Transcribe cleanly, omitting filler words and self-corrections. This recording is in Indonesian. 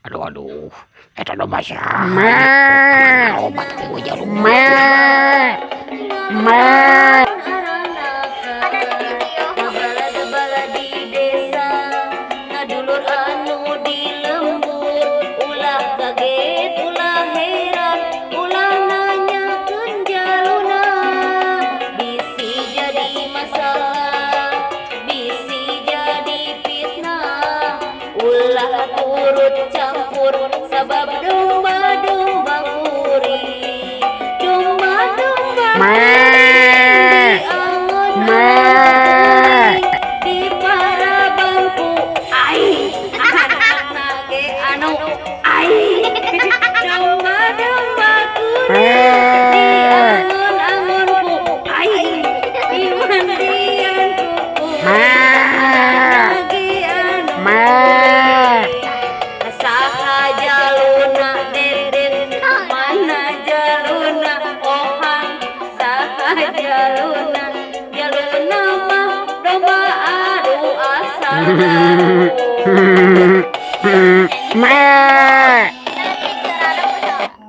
Aduh aduh, eta domba siapa? Me, Obat tapi gue jarum. me, me. Bala di desa ngadulur anu di lembur ulah kaget ulah heran ulah nanyakeun jaluna bisi jadi masalah bisi jadi fitnah ulah turut campur sabab domba-domba kuring domba-domba Me, me. di para bangku ai anak-anak ge anu ai domba-domba kuring di angon-angonku ai di mandian kuku anak-anak ge anu saha jaluna deden mana jaluna ohang saha jaluna mah domba adu asal